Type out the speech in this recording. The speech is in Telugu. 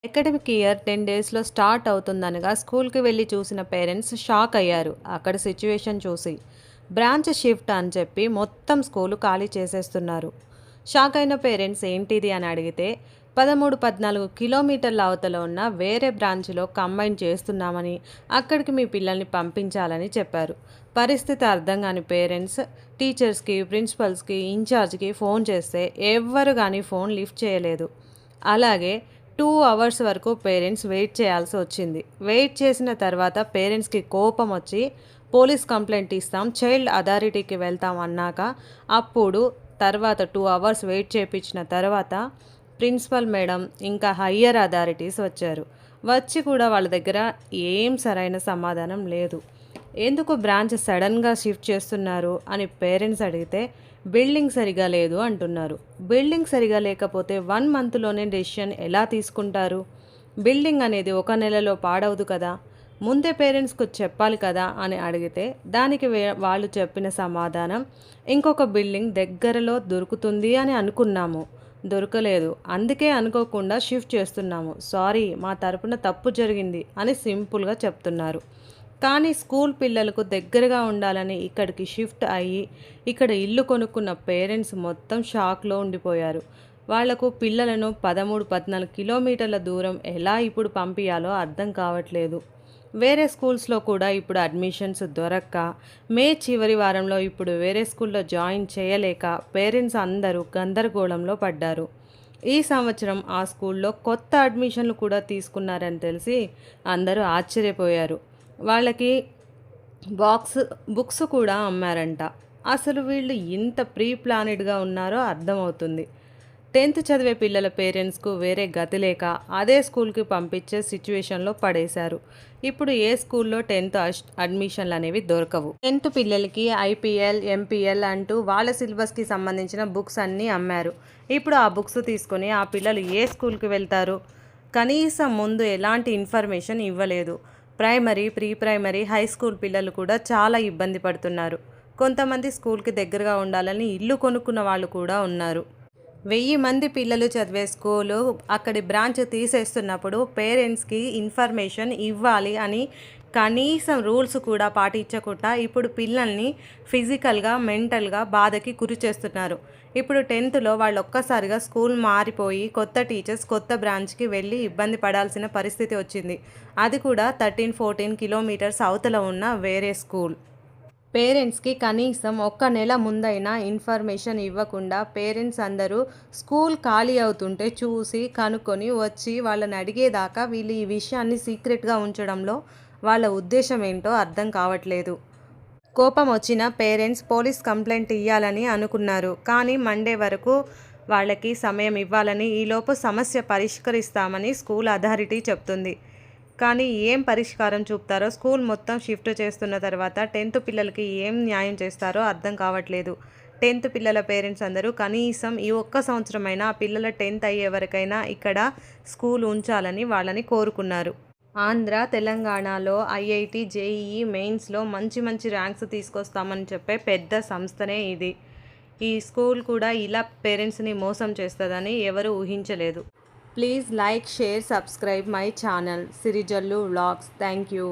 అకాడమిక్ ఇయర్ 10 డేస్‌లో స్టార్ట్ అవుతుందనగా స్కూల్‌కి వెళ్లి చూసిన పేరెంట్స్ షాక్ అయ్యారు. అక్కడ సిట్యుయేషన్ చూసి. బ్రాంచ్ షిఫ్ట్ అని చెప్పి మొత్తం స్కూలు ఖాళీ చేసేస్తున్నారు. షాక్ అయిన పేరెంట్స్ ఏంటిది అని అడిగితే 13, 14 కిలోమీటర్ల అవతల ఉన్న వేరే బ్రాంచ్‌లో కంబైన్ చేస్తున్నామని, అక్కడికి మీ పిల్లల్ని పంపించాలని చెప్పారు. పరిస్థితి అర్థం కాని పేరెంట్స్ టీచర్స్‌కి, ప్రిన్సిపల్స్‌కి, ఇన్‌చార్జ్‌కి ఫోన్ చేస్తే ఎవ్వరు గానీ ఫోన్ లిఫ్ట్ చేయలేదు. అలాగే 2 అవర్స్ వరకు పేరెంట్స్ వెయిట్ చేయాల్సి వచ్చింది. వెయిట్ చేసిన తర్వాత పేరెంట్స్‌కి కోపం వచ్చి పోలీస్ కంప్లెయింట్ ఇస్తాం, చైల్డ్ అథారిటీకి వెళ్తాం అన్నాక అప్పుడు తర్వాత 2 అవర్స్ వెయిట్ చేపించిన తర్వాత ప్రిన్సిపల్ మేడం ఇంకా హయ్యర్ అథారిటీస్ వచ్చారు. వచ్చి కూడా వాళ్ళ దగ్గర ఏం సరైన సమాధానం లేదు. ఎందుకు బ్రాంచ్ సడన్‌గా షిఫ్ట్ చేస్తున్నారు అని పేరెంట్స్ అడిగితే బిల్డింగ్ సరిగా లేదు అంటున్నారు. బిల్డింగ్ సరిగా లేకపోతే 1 మంత్‌లోనే డెసిషన్ ఎలా తీసుకుంటారు? బిల్డింగ్ అనేది ఒక నెలలో పాడవదు కదా! ముందే పేరెంట్స్‌కు చెప్పాలి కదా అని అడిగితే దానికి వాళ్ళు చెప్పిన సమాధానం ఇంకొక బిల్డింగ్ దగ్గరలో దొరుకుతుంది అని అనుకున్నాము. దొరకలేదు. అందుకే అనుకోకుండా షిఫ్ట్ చేస్తున్నాము. సారీ, మా తరపున తప్పు జరిగింది అని సింపుల్‌గా చెప్తున్నారు. కానీ స్కూల్ పిల్లలకు దగ్గరగా ఉండాలని ఇక్కడికి షిఫ్ట్ అయ్యి ఇక్కడ ఇల్లు కొనుక్కున్న పేరెంట్స్ మొత్తం షాక్లో ఉండిపోయారు. వాళ్లకు పిల్లలను 13, 14 కిలోమీటర్ల దూరం ఎలా ఇప్పుడు పంపించాలో అర్థం కావట్లేదు. వేరే స్కూల్స్లో కూడా ఇప్పుడు అడ్మిషన్స్ దొరక్క మే చివరి వారంలో ఇప్పుడు వేరే స్కూల్లో జాయిన్ చేయలేక పేరెంట్స్ అందరూ గందరగోళంలో పడ్డారు. ఈ సంవత్సరం ఆ స్కూల్లో కొత్త అడ్మిషన్లు కూడా తీసుకున్నారని తెలిసి అందరూ ఆశ్చర్యపోయారు. వాళ్ళకి బుక్స్ కూడా అమ్మారంట. అసలు వీళ్ళు ఇంత ప్రీ ప్లానెడ్గా ఉన్నారో అర్థమవుతుంది. 10th చదివే పిల్లల పేరెంట్స్కు వేరే గతి లేక అదే స్కూల్కి పంపించే సిచ్యువేషన్లో పడేశారు. ఇప్పుడు ఏ స్కూల్లో 10th అడ్మిషన్లు అనేవి దొరకవు. 10th పిల్లలకి ఐపీఎల్, ఎంపీఎల్ అంటూ వాళ్ళ సిలబస్కి సంబంధించిన బుక్స్ అన్నీ అమ్మారు. ఇప్పుడు ఆ బుక్స్ తీసుకొని ఆ పిల్లలు ఏ స్కూల్కి వెళ్తారు? కనీసం ముందు ఎలాంటి ఇన్ఫర్మేషన్ ఇవ్వలేదు. Primary, pre primary, high school పిల్లలు కూడా చాలా ఇబ్బంది పడుతున్నారు. కొంతమంది స్కూల్కి దగ్గరగా ఉండాలని ఇల్లు కొనుక్కున్న వాళ్ళు కూడా ఉన్నారు. 1000 మంది పిల్లలు చదివే స్కూలు అక్కడి బ్రాంచ్ తీసేస్తున్నప్పుడు పేరెంట్స్కి ఇన్ఫర్మేషన్ ఇవ్వాలి అని కనీసం రూల్స్ కూడా పాటించకుండా ఇప్పుడు పిల్లల్ని ఫిజికల్గా, మెంటల్గా బాధకి గురి చేస్తున్నారు. ఇప్పుడు 10థ్లో వాళ్ళు ఒక్కసారిగా స్కూల్ మారిపోయి కొత్త టీచర్స్ కొత్త బ్రాంచ్కి వెళ్ళి ఇబ్బంది పడాల్సిన పరిస్థితి వచ్చింది. అది కూడా 13, 14 కిలోమీటర్స్ అవతల ఉన్న వేరే స్కూల్. పేరెంట్స్కి కనీసం ఒక్క నెల ముందైనా ఇన్ఫర్మేషన్ ఇవ్వకుండా పేరెంట్స్ అందరూ స్కూల్ ఖాళీ అవుతుంటే చూసి కనుక్కొని వచ్చి వాళ్ళని అడిగేదాకా వీళ్ళు ఈ విషయాన్ని సీక్రెట్గా ఉంచడంలో వాళ్ళ ఉద్దేశం ఏంటో అర్థం కావట్లేదు. కోపం వచ్చిన పేరెంట్స్ పోలీస్ కంప్లైంట్ ఇవ్వాలని అనుకున్నారు. కానీ మండే వరకు వాళ్ళకి సమయం ఇవ్వాలని, ఈలోపు సమస్య పరిష్కరిస్తామని స్కూల్ అథారిటీ చెప్తుంది. కానీ ఏం పరిష్కారం చూపుతారో, స్కూల్ మొత్తం షిఫ్ట్ చేస్తున్న తర్వాత 10th పిల్లలకి ఏం న్యాయం చేస్తారో అర్థం కావట్లేదు. 10th పిల్లల పేరెంట్స్ అందరూ కనీసం ఈ ఒక్క సంవత్సరమైనా ఆ పిల్లల 10th అయ్యే వరకైనా ఇక్కడ స్కూల్ ఉంచాలని వాళ్ళని కోరుకున్నారు. ఆంధ్ర, తెలంగాణలో ఐఐటి, జేఈఈ మెయిన్స్లో మంచి మంచి ర్యాంక్స్ తీసుకొస్తామని చెప్పే పెద్ద సంస్థనే ఇది. ఈ స్కూల్ కూడా ఇలా పేరెంట్స్ని మోసం చేస్తుందని ఎవరు ఊహించలేదు. Please like, share, subscribe my channel Sirijallu vlogs. Thank you.